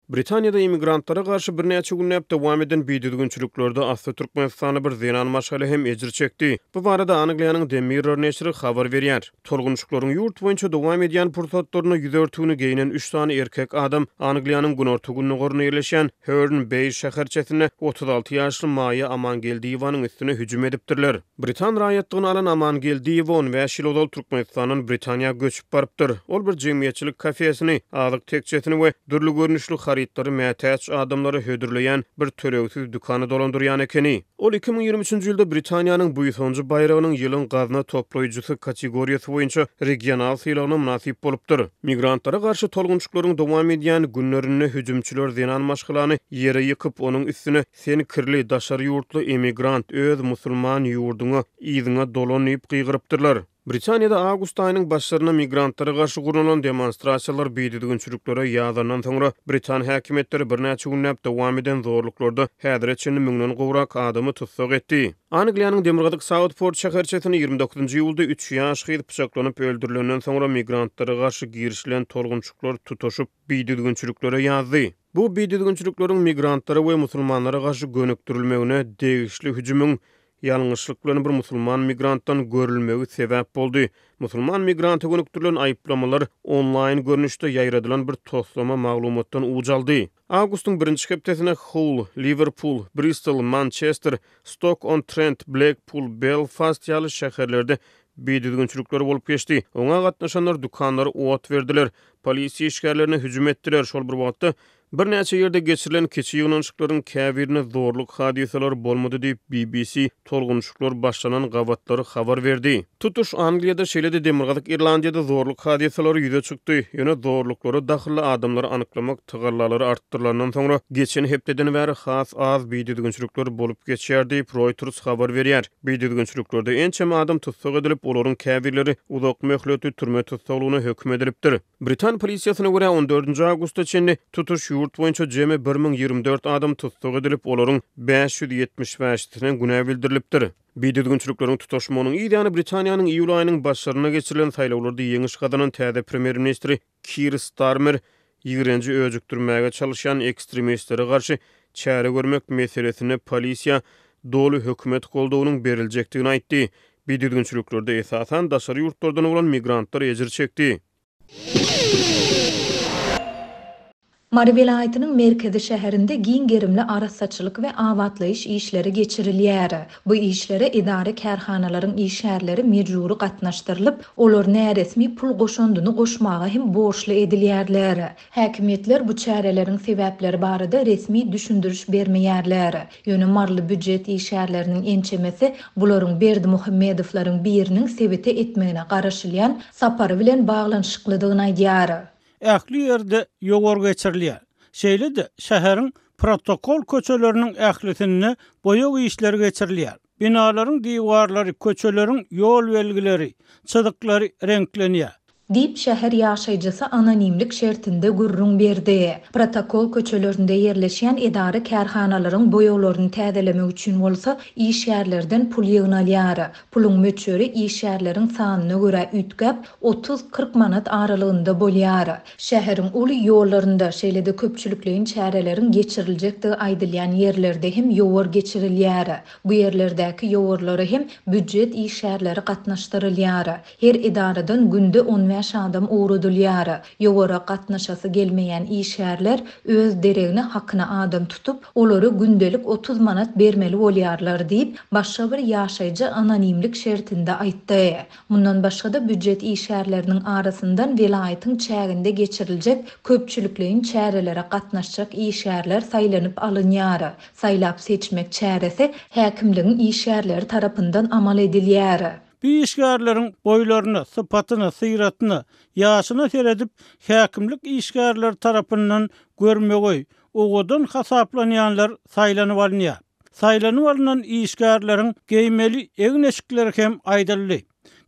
Britaniýada immigrantlara garşy bir näçe günnäp dowam eden biýdüdgünçüliklerde Asya Türkmenistany bir zenan maşgaly hem ejir çekdi. Bu barada Angliýanyň The Mirror näşri habar berýär. Tolgunçuklaryň ýurt boýunça dowam edýän pursatlaryny ýüzörtügini geýinen 3 sany erkek adam Angliýanyň günortagyny gorna ýerleşen Herne Bay şäherçesine 36 ýaşly Maya Amangeldiýewanyň üstüne hüjüm edipdirler. Britan raýatlygyny alan Amangeldiýew 15 ýyl ol Türkmenistanyň Britaniýa göçüp barypdyr. Ol bir jemgyýetçilik kafesini, alyk tekçesini we dürli görnüşli haritleri mätäç adamlary hödürleýän bir töregsiz dükany dolandyrýan ekeni. Ol 2023-nji ýylda Britaniýanyň bu ýylyň bayramynyň ýylyň gazna toplaýjysy kategoriýasy boýunça regional sylagyna munasip bolupdyr. Migrantlara garşy tolgunçuklaryň dowam edýän günlerinde hüjümçiler zenan maşgylany ýere ýykyp onuň üstüne "Sen kirli daşary ýurtly emigrant öz musulman ýurduňa ýyzyňa dolanyp gygrypdyrlar." Britaniýada awgust aýynyň başlaryna migrantlara garşy gurulan demonstrasiýalar biýdüdgünçüliklere ýazandan soňra Britan häkimetleri bir näçe günnäp dowam eden zorluklarda häzirçe 1000den gowrak adamy tutsak etdi. Angliýanyň Demirgazyk Southport şäherçesine 29-njy ýylda 3 ýaşly gyz pyşaklanyp öldürilenden soňra migrantlara garşy girişilen tolgunçuklar tutuşyp biýdüdgünçüliklere ýazdy. Bu biýdüdgünçülikleriň migrantlara we musulmanlara garşy gönükdirilmegine degişli hüjümüň ýalňyşlyk bilen bir musulman migrantdan görülmegi sebäp boldy. Musulman migranty gönükdirilen aýyplamalar online görnüşde ýaýradylan bir toslama maglumatdan ujaldy. Awgustyň 1-nji hepdesine Hull, Liverpool, Bristol, Manchester, Stoke-on-Trent, Blackpool, Belfast ýaly şäherlerde biýdüdgünçülikler bolup geçdi. Oňa gatnaşanlar dükanlary owat berdiler, polisiýa işgärlerine hüjüm etdiler. Şol bir wagtda bir näçe ýerde geçirilen keçi ýygnaşyklaryň käbirine zorluk hadiseler bolmady diýip BBC tolgunçuklar başlanan gawatlary habar berdi. Tutuş Angliýada şeýlede Demirgazyk Irlandiýada zorluk hadiseleri ýüze çykdy. Ýöne zorluklary daxily adamlary anyklamak tygarlalary artdyrylandan soňra geçen hepdeden bäri has az biýdüdgünçülikler bolup geçýär diýip Reuters habar berýär. Biýdüdgünçüliklerde ençeme adam tutsak edilip olaryň käbirleri uzak möhleti türme tutsaklygyna hökm edilipdir. Britan polisiýasyna görä 14-nji awgustda çenli tutuş ýurt boýunça jemi 1024 adam tutsak edilip olaryň 575-sine günä bildirilipdir. Biýdüdgünçülikleriň tutuşmagynyň ýa-da Britaniýanyň iýul aýynyň başlaryna geçirilen saýlawlarda ýeňiş gazanan täze premier ministri Keir Starmer ýigrenji öjükdirmäge çalışan ekstremistlere garşy çäre görmek meselesine polisiýa dolu hökümet goldugynyň berilejekdigini aýtdy. Biýdüdgünçüliklerde esasan daşary ýurtlardan bolan migrantlar ejir çekdi. Mari vilayatynyň merkezi şäherinde giň gerimli arasaçylyk we awatlaýyş işleri geçirilýär. Bu işlere idare kärhanalaryň işgärleri mejburi gatnaşdyrylyp, olar näresmi pul goşandyny goşmaga hem borçly edilýärler. Häkimetler bu çäreleriň sebäpleri barada resmi düşündürüş bermeýärler. Ýöne marly büdjet işgärleriniň ençemesi bularyň Berdimuhammedowlaryň biriniň sebete etmegine garaşylýan sapary bilen baglanyşyklydygyny aýdýar. Ähli ýerde ýogor geçirilýär. Şeýle-de şäheriň protokol köçeleriniň ählisini boýag işleri geçirilýär. Binalaryň diwarlary, köçeleriň ýol belgileri, çydyklary renklenýär. Dip şäher ýaşaýjysy anonimlik şertinde gurrun berdi. Protokol köçelerinde ýerleşýän idare kärhanalaryň boýaglaryny täzelemek üçin bolsa işgärlerden pul ýygnalýar. Puluň möçeri işgärleriň sanyna görä ütgäp 30-40 manat aralygynda bolýar. Şäheriň uly ýollarynda şeýlede köpçülikleýin çäreleriň geçiriljekdi aýdylýan ýerlerde hem ýowar geçirilýär. Bu ýerlerdäki ýowarlary hem büdjet işgärleri gatnaşdyrylýar. Her idaradan günde 10 adam uğrudulýar. Ýowara gatnaşasy gelmeýän işgärler öz deregine hakyna adam tutup, olary gündelik 30 manat bermeli bolýarlar diýip başga bir ýaşaýjy anonimlik şertinde aýtdy. Mundan başga da büdjet işgärleriniň arasyndan vilayatyň çäginde geçiriljek köpçülikleýin çärelere gatnaşjak işgärler saýlanyp alynýar. Saýlap seçmek çäresi häkimligiň işgärleri tarapyndan amal edilýär. Bu işgärleriň boýlaryny, sypatyny, syratyny, ýaşyny seredip häkimlik işgärleri tarapyndan görmegi, ogadan hasaplanýanlar saýlanyp alynýar. Saýlanyp alynan işgärleriň geýmeli egneşikleri hem aýdyldy.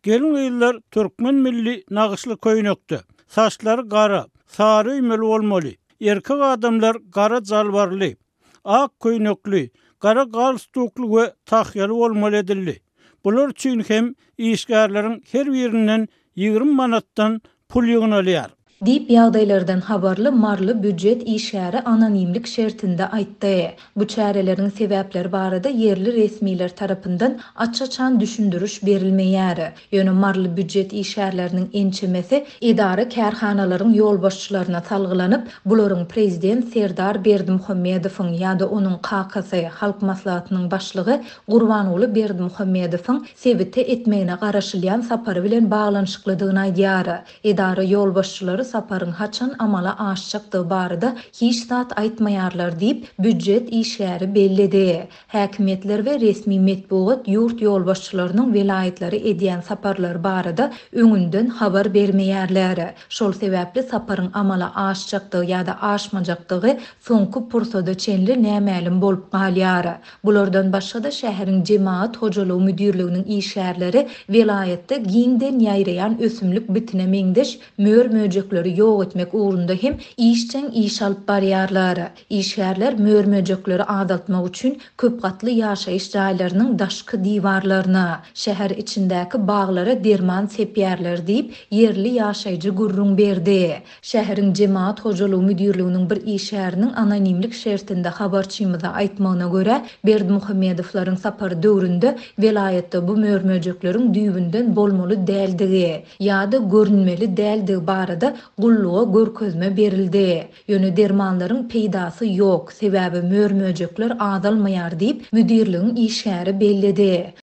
Gelin ýyllar türkmen milli nagyşly köýnekde, saçlary gara, sary öýmeli bolmaly. Erkek adamlar gara jalbarly, ak köýnekli, gara galstukly we tahyýaly bolmaly edildi. Bular üçin hem işgärleriň her birinden 20 manatdan pul ýygnalýar. Dip ýagdaýlardan habarly marly büdjet işgäri anonimlik şertinde aýtdy. Bu çärelerin sebäpleri barada yerli resmiler tarapyndan açaçan düşündürüş berilmeýär. Ýöne marly büdjet işgärleriniň ençemesi idara kärhanalaryň ýolbaşçylaryna salgylanyp, bularyň prezident Serdar Berdimuhammedowyň ýa-da onuň kakasy halk maslahatynyň başlygy Gurbanuly Berdimuhammedowyň sebite etmegine garaşylýan sapary bilen baglanyşyklydygyny aýdýar. Idara ýolbaşçylary saparyň haçan amala aşjakdygy barada hiç zat aýtmaýarlar diýip büdjet işgäri bellidi. Häkimetler we resmi metbuat ýurt ýolbaşçylarynyň velaýetlary edýän saparlar barada öňünden habar bermeýärler. Şol sebäpli saparyň amala aşjakdygy ýa-da aşmajakdygy soňky pursada çenli nämälim bolup galýar. Bulardan başga da şäheriň jemaat hojalygy müdirliginiň işgärleri velaýetde giňden ýaýraýan ösümlik bitine meňdeş mör möjekleri ýok etmek uğrunda hem işçen iş alyp barýarlar. İşgärler mör möjekleri adaltmak üçin köp gatly ýaşaýyş jaýlarynyň daşky diwarlaryna, şäher içindäki baglara derman sepýärler diýip yerli ýaşaýjy gurrun berdi. Şäheriň jemaat hojalygy müdirliginiň bir işgäriniň anonimlik şertinde habarçymyza aýtmagyna görä, Berdimuhammedowlaryň sapary döwründe velaýetde bu mör möjekleriň düýbünden bolmaly däldigi ýa-da görünmeli däldigi barada gulluğa görkezme berildi. Ýöne dermanlaryň peýdasy ýok, sebäbi mör möjekler adalmaýar diýip müdirligiň işgäri bellidi.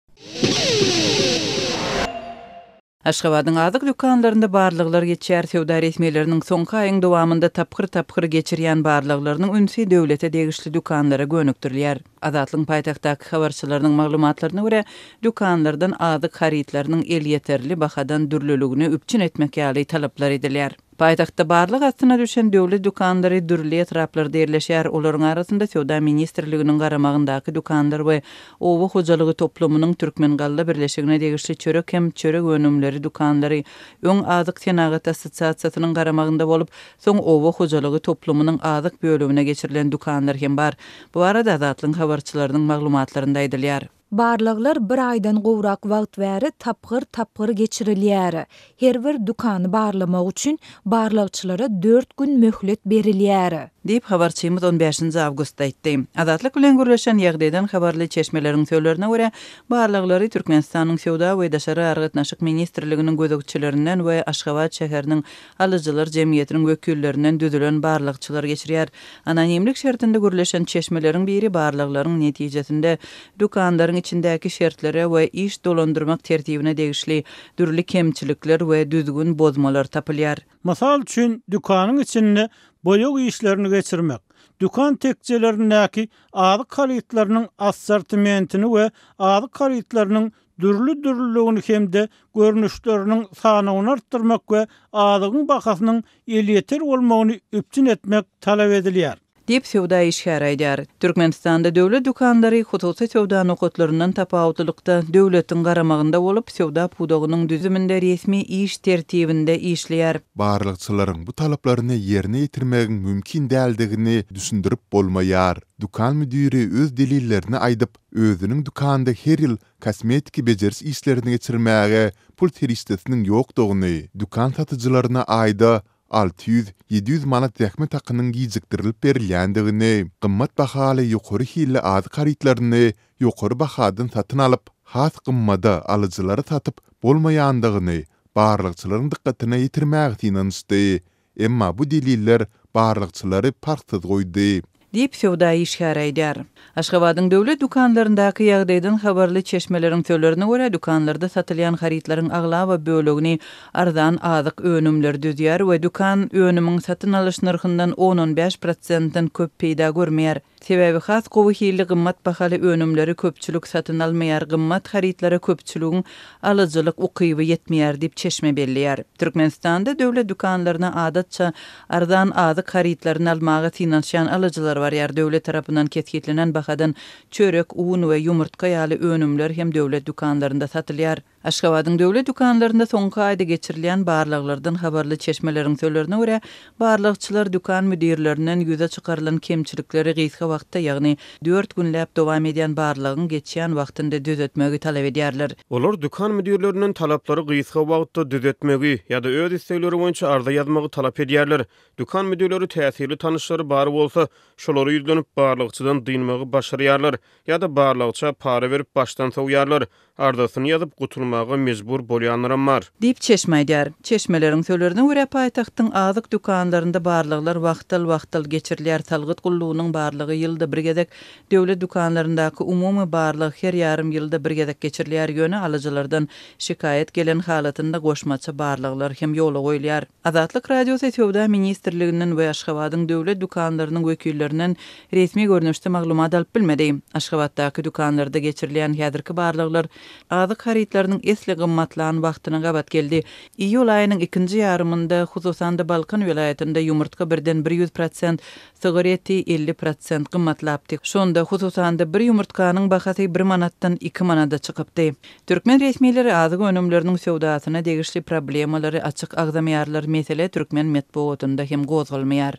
Aşgabatyň azyk dükanlarynda barlyklar geçýär. Sewda resmiýetleriniň soňky aýyň dowamında tapkyr geçirýän barlyklarynyň ünsi döwlete degişli dükanlara gönükdirilýär. Azatlyň paýtagtdaky habarçylarynyň maglumatlaryna görä, dükanlardan azyk haritlarynyň el ýeterli bahadan dürlüligini üpçün etmek ýaly talaplar edilýär. Paýtagtda barlyk astyna düşen döwlet dükanlary dürli etraplarda ýerleşýär. Olaryň arasynda Sewda ministrliginiň garamagyndaky dükanlar we owa hojalygy toplumynyň Türkmengalla birleşigine degişli çörek hem çörek önümleri dükanlary öň azyk senagat assosiasiýasynyň garamagynda bolup, soň owa hojalygy toplumynyň azyk bölümine geçirilen dükanlar hem bar. Bu arada azatlyň habarçylarynyň maglumatlarynda aýdylýar. Barlyklar bir aýdan gowrak wagt bäri tapgyr geçirilýär. Her bir dukany barlamak üçin barlykçylara 4 gün möhlet berilýär. Diýip habarçymyz 15 awgustda aýtdy. Azatlyk bilen görleşen ýagdaýdan habarly çeşmeleriň söýlerine görä, barlyklary Türkmenistanyň Sewda we Daşary Argatnaşyk ministrliginiň gözegçilerinden we Aşgabat şäheriniň alyjylar jemgyýetiniň wekillerinden düzülen barlykçylar geçirýär. Anonimlik şertinde görleşen çeşmeleriň biri barlyklaryň netijesinde dukanlaryň içindäki şertlere we iş dolandyrmak tertibine degişli dürli kemçilikler we düzgün bozmalar tapylýar. Masal üçin dükanyň içinde boýok işlerini geçirmek, dükan tekçelerindäki azyk haritlarynyň assortimentini we azyk haritlarynyň dürlüligini hemde görnüşleriniň sanyny artdyrmak we azygyň bahasynyň elýeter bolmagyny üpçün etmek talap edilýär. Diýip Sewda işgäri aýdýar. Türkmenistanda döwlet dükanlary hususy sewda nokotlarynyň tapawutlykda döwletiň garamagynda bolup, sewda pudagynyň düzüminde resmi iş tertibinde işleýär. Barlykçylaryň bu talaplaryny ýerine ýetirmegiň mümkin däldigini düşündirip bolmaýar. Dukan müdiri öz delillerini aýdyp, özüniň dukanda her ýyl kosmetik bejeris işlerini geçirmäge pul teristesiniň ýokdugyny, dukan satyjylaryna aýda 600-700 manat tähme takynyň giýjikdirilip berilýändigini, gymmat bahaly ýokary hille azyk haritlaryny ýokary bahadan satyn alyp, has gymmada alyjylary satyp bolmaýandygyny barlykçylaryň dikkatine ýetirmäge tinançdy. Emma bu deliller barlykçylary parksyz goýdy. Diýip Sewda işgäri aýdýar. Aşgabatyň döwlet dükanlaryndaky ýagdaýdan habarly çeşmeleriň söýlerine görä, dükanlarda satylýan haritlaryň aglawa bölegini arzan azyk önümler düzýär we dükan önümiň satyn alyş narhyndan 10-15%-dan köp peýda görmeýär. Sebäbi has gowy hili gymmat bahaly önümleri köpçülük satyn almaýar, gymmat haritlara köpçüligiň alyjylyk ukyby ýetmeýär diýip çeşme bellýär. Türkmenistanda döwlet dükanlaryna adatça arzan azyk haritlaryny almagy tinançýan alyjylar barýar. Döwlet tarapyndan ketgitlenen bahadan çörek, un we ýumurtka ýaly önümler hem döwlet dükanlarynda satylýar. Aşgabatyň döwlet dükanlarynda soňky aýda geçirilýän barlyklardan habarly çeşmeleriň söýlerine görä, barlykçylar dükan müdirlerinden ýüze çykarylan kemçilikleri gysga wagtda, ýagny 4 günläp dowam edýän barlygyň geçýän wagtynda düzetmegi talap edýärler. Olar dükan müdirlerinin talaplary gysga wagtda düzetmegi ýa-da öz istekleri boýunça arda ýazmagy talap edýärler. Dükan müdirleri täsirli tanışlary bar bolsa, şolary ýüzlenip barlykçydan dynmagy başarýarlar ýa-da barlykça para berip başdan soýýarlar. Ardasyny ýazyp gutulmagy mejbur bolýanlaram bar. Dip çeşme edýär. Çeşmeleriň söýlerine görä paýtagtyň azyk dükanlarynda barlyklar wagtal geçirilýär. Talgyt gullugynyň barlygy ýylda bir gezek döwlet dükanlaryndaky umumy barlyk her ýarym ýylda bir gezek geçirilýär ýöne alyjylardan şikayet gelen halatynda goşmaça barlyklar hem ýola goýulýar. Azatlyk radiosu Söwda ministrliginden we Aşgabatyň döwlet dükanlarynyň wekillerinden resmi görnüşde maglumat alyp bilmedi. Aşgabatdaky dükanlarda geçirilýän häzirki barlyklar azyk haritlarynyň esli gymmatlanan wagtyna gabat geldi. Iýul aýynyň 2-nji ýarymynda hususan da Balkan welaýatynda ýumurtka birden 100%, sigareti 50% gymmatlapdy. Şonda hususan da bir ýumurtkanyň bahasy 1 manatdan 2 manada çykypdy. Türkmen resmileri azyk önümleriniň söwdasyna degişli problemalary açyk agzamýarlar, mesele Türkmen medeniýetinde hem gozgalmaýar.